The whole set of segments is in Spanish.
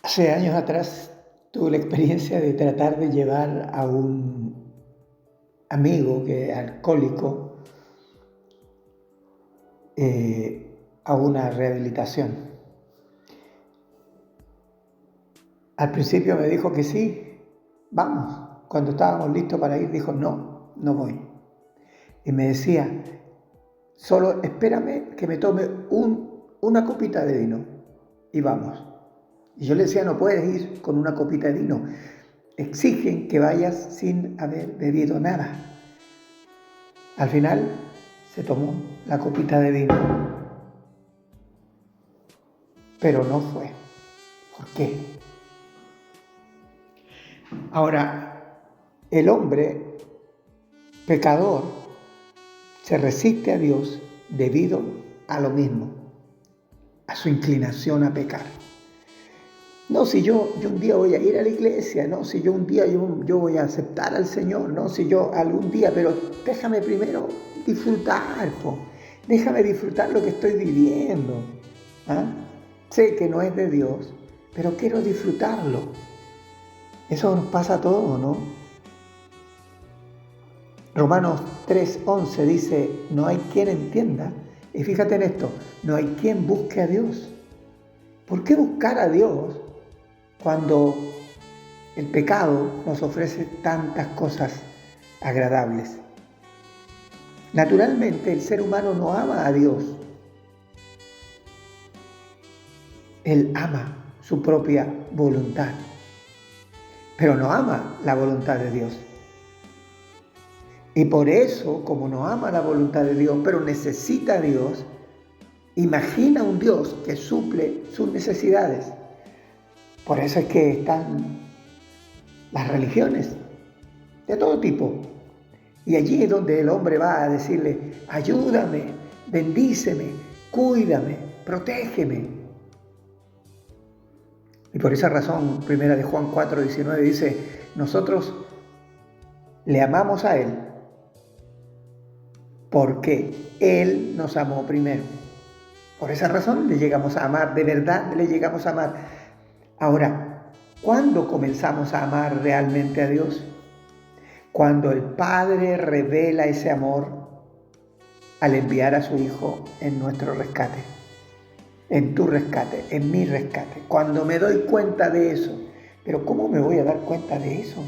Hace años atrás tuve la experiencia de tratar de llevar a un amigo que es alcohólico a una rehabilitación. Al principio me dijo que sí, vamos. Cuando estábamos listos para ir, dijo no, no voy. Y me decía, solo espérame que me tome una copita de vino y vamos. Y yo le decía, no puedes ir con una copita de vino. Exigen que vayas sin haber bebido nada. Al final se tomó la copita de vino, pero no fue. ¿Por qué? Ahora, el hombre pecador se resiste a Dios debido a lo mismo, a su inclinación a pecar. No, si yo un día voy a ir a la iglesia, no, si yo un día yo voy a aceptar al Señor, no, si yo algún día, pero déjame primero disfrutar, déjame disfrutar lo que estoy viviendo. ¿Ah? Sé que no es de Dios, pero quiero disfrutarlo. Eso nos pasa a todos, ¿no? Romanos 3:11 dice, no hay quien entienda, y fíjate en esto, no hay quien busque a Dios. ¿Por qué buscar a Dios cuando el pecado nos ofrece tantas cosas agradables? Naturalmente el ser humano no ama a Dios. Él ama su propia voluntad, pero no ama la voluntad de Dios. Y por eso, como no ama la voluntad de Dios, pero necesita a Dios, imagina un Dios que suple sus necesidades. Por eso es que están las religiones de todo tipo. Y allí es donde el hombre va a decirle, ayúdame, bendíceme, cuídame, protégeme. Y por esa razón, primera de Juan 4:19 dice, nosotros le amamos a Él porque Él nos amó primero. Por esa razón le llegamos a amar, de verdad le llegamos a amar. Ahora, ¿cuándo comenzamos a amar realmente a Dios? Cuando el Padre revela ese amor al enviar a su Hijo en nuestro rescate, en tu rescate, en mi rescate. Cuando me doy cuenta de eso. Pero ¿cómo me voy a dar cuenta de eso?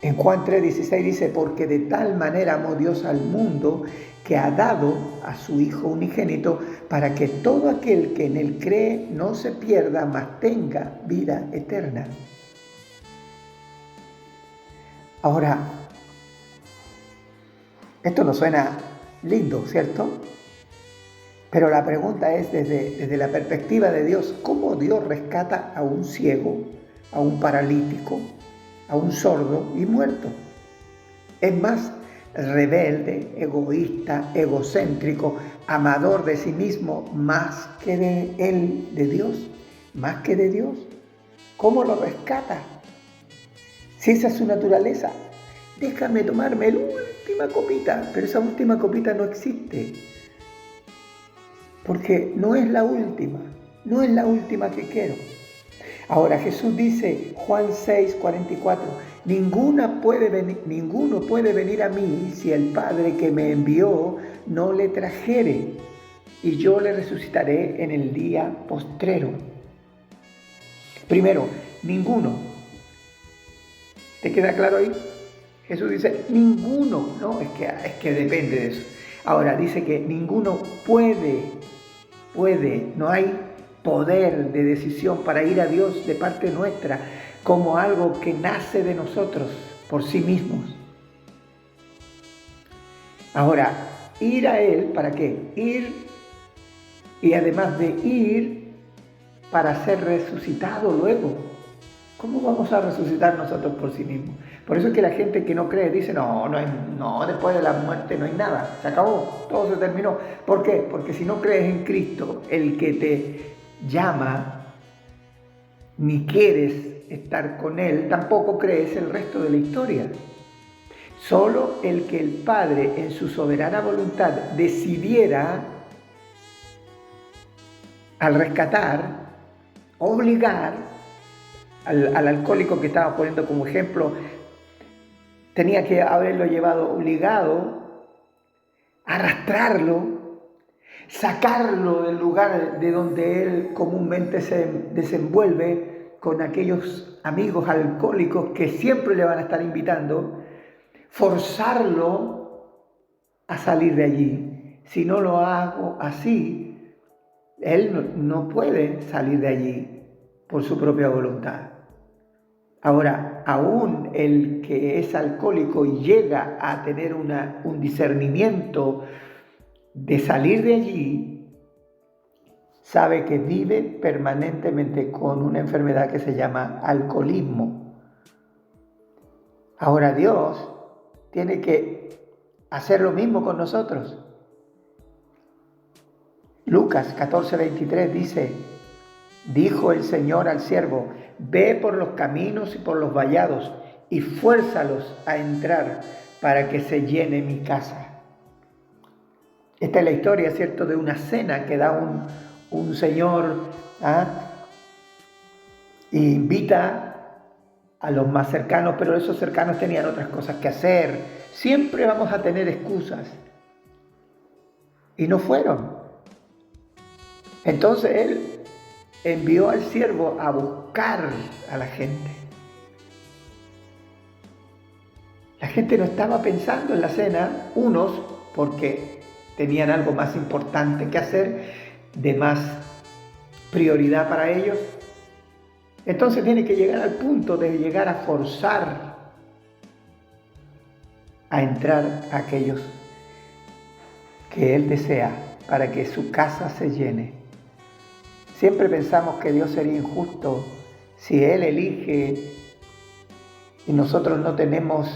En Juan 3:16 dice, porque de tal manera amó Dios al mundo que ha dado a su Hijo unigénito para que todo aquel que en Él cree no se pierda, mas tenga vida eterna. Ahora, esto no suena lindo, ¿cierto? Pero la pregunta es desde la perspectiva de Dios, ¿cómo Dios rescata a un ciego, a un paralítico, a un sordo y muerto? Es más rebelde, egoísta, egocéntrico, amador de sí mismo, más que de él, de Dios, más que de Dios. ¿Cómo lo rescata? Si esa es su naturaleza, déjame tomarme la última copita, pero esa última copita no existe, porque no es la última, no es la última que quiero. Ahora Jesús dice, Juan 6:44, ninguno puede venir a mí si el Padre que me envió no le trajere, y yo le resucitaré en el día postrero. Primero, ninguno. ¿Te queda claro ahí? Jesús dice, ninguno, no, es que depende de eso. Ahora dice que ninguno puede, no hay poder de decisión para ir a Dios de parte nuestra como algo que nace de nosotros por sí mismos. Ahora, ir a Él, ¿para qué? Ir, y además de ir, para ser resucitado luego. ¿Cómo vamos a resucitar nosotros por sí mismos? Por eso es que la gente que no cree dice, no, después de la muerte no hay nada, se acabó, todo se terminó. ¿Por qué? Porque si no crees en Cristo, el que te llama, ni quieres estar con Él, tampoco crees el resto de la historia. Solo el que el Padre en su soberana voluntad decidiera al rescatar, obligar al alcohólico que estaba poniendo como ejemplo, tenía que haberlo llevado obligado, arrastrarlo, sacarlo del lugar de donde él comúnmente se desenvuelve con aquellos amigos alcohólicos que siempre le van a estar invitando, forzarlo a salir de allí. Si no lo hago así, él no puede salir de allí por su propia voluntad. Ahora, aún el que es alcohólico y llega a tener un discernimiento de salir de allí, sabe que vive permanentemente con una enfermedad que se llama alcoholismo. Ahora Dios tiene que hacer lo mismo con nosotros. Lucas 14:23 dice: dijo el Señor al siervo, ve por los caminos y por los vallados y fuérzalos a entrar para que se llene mi casa. Esta es la historia, ¿cierto?, de una cena que da un señor, e invita a los más cercanos, pero esos cercanos tenían otras cosas que hacer. Siempre vamos a tener excusas. Y no fueron. Entonces él envió al siervo a buscar a la gente. La gente no estaba pensando en la cena, unos porque tenían algo más importante que hacer, de más prioridad para ellos. Entonces tiene que llegar al punto de llegar a forzar a entrar a aquellos que él desea para que su casa se llene. Siempre pensamos que Dios sería injusto si Él elige y nosotros no tenemos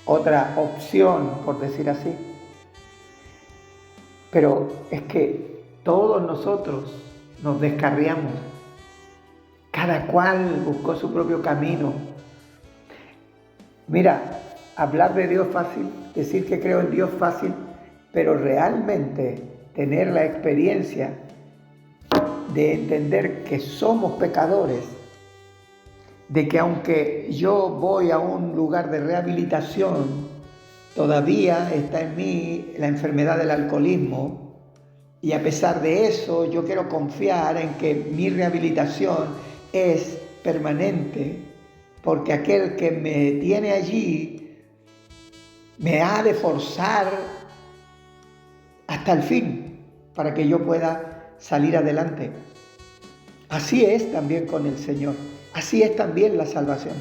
otra opción, por decir así. Pero es que todos nosotros nos descarriamos. Cada cual buscó su propio camino. Mira, hablar de Dios fácil, decir que creo en Dios fácil, pero realmente tener la experiencia de entender que somos pecadores, de que aunque yo voy a un lugar de rehabilitación, todavía está en mí la enfermedad del alcoholismo, y a pesar de eso yo quiero confiar en que mi rehabilitación es permanente, porque aquel que me tiene allí me ha de forzar hasta el fin para que yo pueda salir adelante. Así es también con el Señor, así es también la salvación.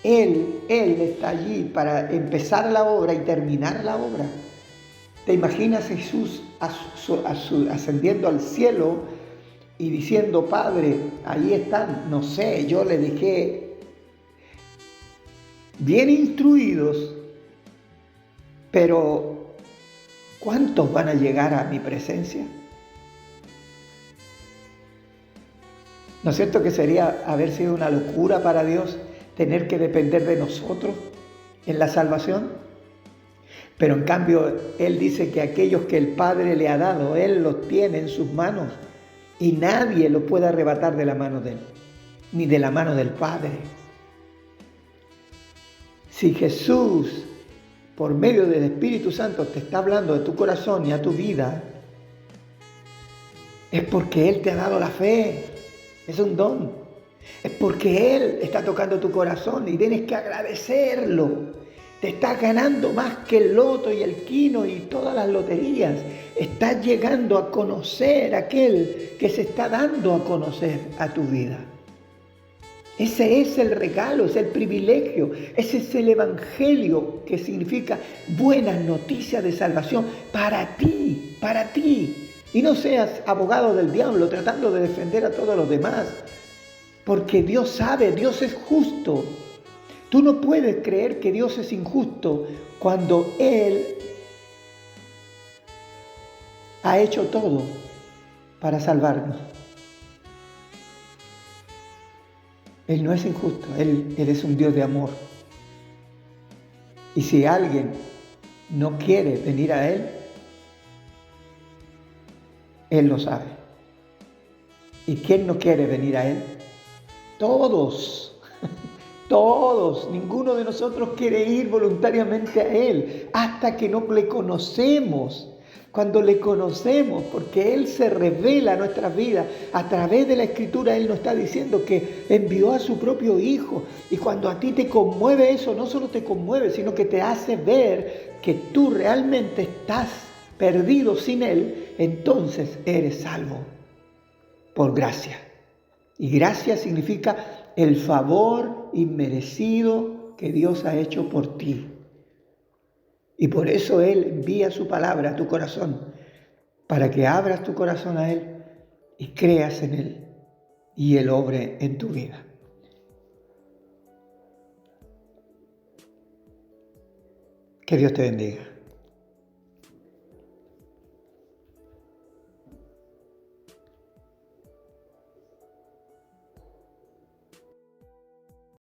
Él está allí para empezar la obra y terminar la obra. ¿Te imaginas Jesús ascendiendo al cielo y diciendo, Padre, ahí están? No sé, yo le dejé bien instruidos, pero ¿cuántos van a llegar a mi presencia? ¿No es cierto que sería haber sido una locura para Dios tener que depender de nosotros en la salvación? Pero en cambio, Él dice que aquellos que el Padre le ha dado, Él los tiene en sus manos y nadie los puede arrebatar de la mano de Él, ni de la mano del Padre. Si Jesús, por medio del Espíritu Santo, te está hablando de tu corazón y a tu vida, es porque Él te ha dado la fe. Es un don. Es porque Él está tocando tu corazón y tienes que agradecerlo. Te estás ganando más que el loto y el quino y todas las loterías. Estás llegando a conocer a aquel que se está dando a conocer a tu vida. Ese es el regalo, es el privilegio, ese es el evangelio, que significa buenas noticias de salvación para ti, para ti. Y no seas abogado del diablo tratando de defender a todos los demás, porque Dios sabe, Dios es justo. Tú no puedes creer que Dios es injusto cuando Él ha hecho todo para salvarnos. Él no es injusto, Él es un Dios de amor. Y si alguien no quiere venir a Él lo sabe. ¿Y quién no quiere venir a Él? Todos, todos, ninguno de nosotros quiere ir voluntariamente a Él hasta que no le conocemos. Cuando le conocemos, porque Él se revela a nuestras vidas a través de la Escritura, Él nos está diciendo que envió a su propio Hijo. Y cuando a ti te conmueve eso, no solo te conmueve, sino que te hace ver que tú realmente estás perdido sin Él, entonces eres salvo por gracia. Y gracia significa el favor inmerecido que Dios ha hecho por ti. Y por eso Él envía su palabra a tu corazón, para que abras tu corazón a Él y creas en Él y Él obre en tu vida. Que Dios te bendiga.